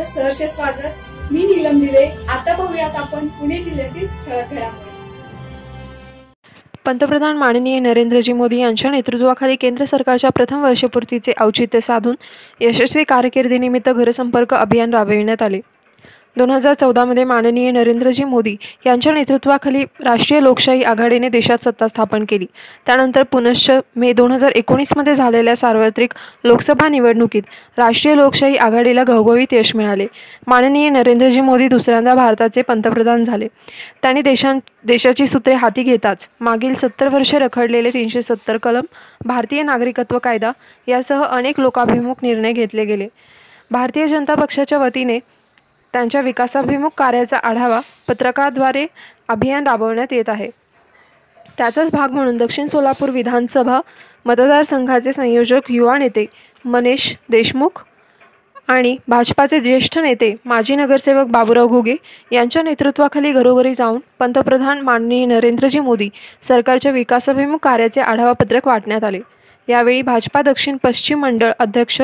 आपलं सहर्ष स्वागत। मी नीलम दिवे। आता पाहूयात आपण पुणे जिल्ह्यातील ठळक घडामोडी। पंतप्रधान माननीय नरेंद्रजी मोदी यांच्या नेतृत्वाखाली केंद्र सरकारच्या प्रथम वर्षपूर्तीचे औचित्य साधून यशस्वी कारकिर्दीनिमित्त घरसंपर्क अभियान राबविण्यात आले। 2014 मध्ये माननीय नरेंद्रजी मोदी यांच्या नेतृत्वाखाली राष्ट्रीय लोकशाही आघाडीने देशात सत्ता स्थापन केली। त्यानंतर पुनश्च मे 2019 मध्ये झालेल्या सार्वत्रिक लोकसभा निवडणुकीत राष्ट्रीय लोकशाही आघाडीला घवघवीत यश मिळाले। माननीय नरेंद्रजी मोदी दुसऱ्यांदा भारताचे पंतप्रधान झाले। त्यांनी देशाची सूत्रे हाती घेताच मागील 70 वर्षे रखडलेले 370 कलम, भारतीय नागरिकत्व कायदा यासह अनेक लोकाभिमुख निर्णय घेतले गेले। भारतीय जनता पक्षाच्या वतीने त्यांच्या विकासाभिमुख कार्याचा आढावा पत्रकाद्वारे अभियान राबवण्यात येत आहे। त्याचाच भाग म्हणून दक्षिण सोलापूर विधानसभा मतदारसंघाचे संयोजक युवा नेते मनीष देशमुख आणि भाजपाचे ज्येष्ठ नेते माजी नगरसेवक बाबूराव घुगे यांच्या नेतृत्वाखाली घरोघरी जाऊन पंतप्रधान माननीय नरेंद्रजी मोदी सरकारच्या विकासाभिमुख कार्याचे आढावा पत्रक वाटण्यात आले। यावेळी भाजपा दक्षिण पश्चिम मंडळ अध्यक्ष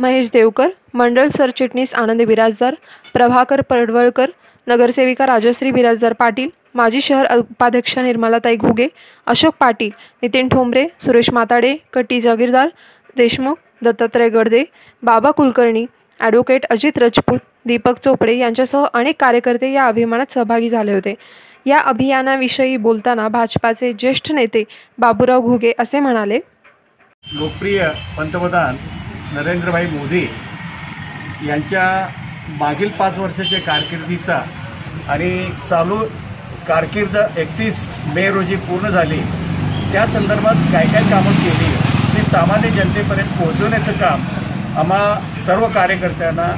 महेश देवकर, मंडळ सरचिटणीस आनंद बिराजदार, प्रभाकर पडवळकर, नगरसेविका राजश्री बिराजदार पाटील, माजी शहर उपाध्यक्ष निर्मलाताई घुगे, अशोक पाटील, नितीन ठोंबरे, सुरेश माताडे, कट्टी जागीरदार देशमुख, दत्तात्रय गडदे, बाबा कुलकर्णी, ॲडव्होकेट अजित राजपूत, दीपक चोपडे यांच्यासह अनेक कार्यकर्ते या अभियानात सहभागी झाले होते। या अभियानाविषयी बोलताना भाजपाचे ज्येष्ठ नेते बाबूराव घुगे असे म्हणाले, लोकप्रिय पंतप्रधान नरेंद्रभाई मोदी यांच्या मागील 5 वर्षाच्या कारकिर्दीचा आणि चालू कारकीर्द 31 मे रोजी पूर्ण झाली, त्या संदर्भात काय काय कामं केली ते सामान्य जनतेपर्यंत पोहोचवण्याचं काम आम्हा सर्व कार्यकर्त्यांना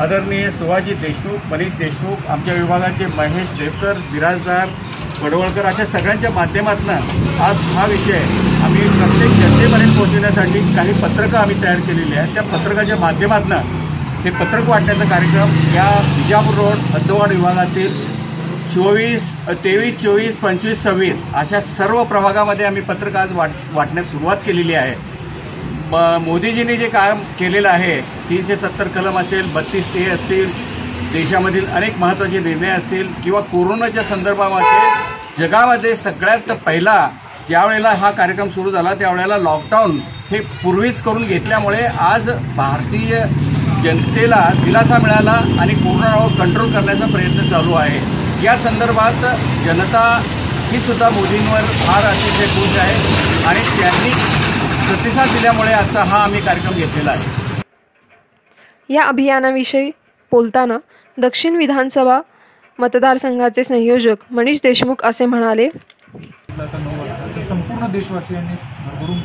आदरणीय सुभाषजी देशमुख, मनीष देशमुख, आमच्या विभागाचे महेश देवकर, बिराजदार, पडवळकर अशा सगळ्यांच्या माध्यमातून आज हा विषय आम्ही प्रत्येक जनतेपर्यंत पोहोचवण्यासाठी काही पत्रकं आम्ही तयार केलेली आहेत। त्या पत्रकाच्या माध्यमातून हे पत्रक वाटण्याचा कार्यक्रम या विजापूर रोड हद्दवाढ विभागातील 23, 24, 25, 26 अशा सर्व प्रभागामध्ये आम्ही पत्रक आज वाटण्यास सुरुवात केलेली आहे। मोदीजींनी जे काम केलेलं आहे, 370 कलम असेल, 32A असतील, देशामधील अनेक महत्त्वाचे निर्णय असतील किंवा कोरोनाच्या संदर्भामध्ये जगामध्ये सगळ्यात पहिला ज्यावेळेला हा कार्यक्रम सुरू झाला त्यावेळेला लॉकडाऊन हे पूर्वीच करून घेतल्यामुळे आज भारतीय जनतेला दिलासा मिळाला आणि कोरोनावर कंट्रोल करण्याचा प्रयत्न चालू आहे। या संदर्भात जनता ही सुद्धा मोदींवर फार अतिशय खुश आहे आणि त्यांनी प्रतिसाद दिल्यामुळे आजचा हा आम्ही कार्यक्रम घेतलेला आहे। या अभियानाविषयी बोलताना दक्षिण विधानसभा मतदारसंघाचे संयोजक मनीष देशमुख असे म्हणाले, संपूर्ण देशवासियांनी भरभरून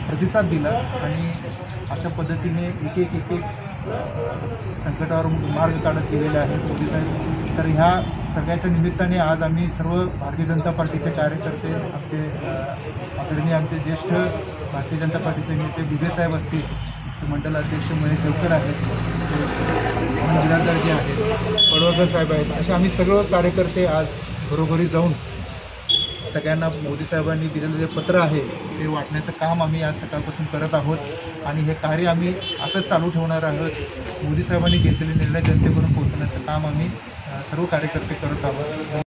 प्रतिसाद दिला आणि अशा पद्धतीने एक संकटावर मार्ग काढत गेलेले आहेत मोदी साहेब। तर ह्या सगळ्याच्या निमित्ताने आज आम्ही सर्व भारतीय जनता पार्टीचे कार्यकर्ते, आमचे ज्येष्ठ भारतीय जनता पार्टीचे नेते दिगे साहेब असतील, मंडल अध्यक्ष महेश देवकर आहेत, बिराजदार जे आहेत, पडवळकर साहेब आहेत, असे आम्ही सर्व कार्यकर्ते आज घरोघरी जाऊन सगळ्यांना मोदी साहेबांनी दिलेलं जे पत्र आहे ते वाटण्याचं काम आम्ही आज सकाळपासून करत आहोत आणि हे कार्य आम्ही असंच चालू ठेवणार आहोत। मोदी साहेबांनी घेतलेले निर्णय जनतेपर्यंत पोहोचवण्याचं काम आम्ही सर्व कार्यकर्ते करत आहोत।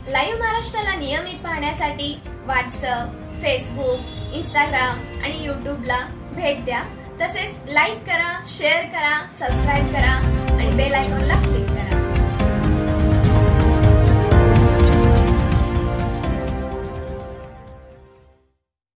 लाईव्ह महाराष्ट्राला नियमित पाहण्यासाठी व्हॉट्सअप, फेसबुक, इंस्टाग्राम आणि यूट्यूबला भेट द्या। तसेच लाईक करा, शेअर करा, सबस्क्राईब करा आणि बेल आयकॉनला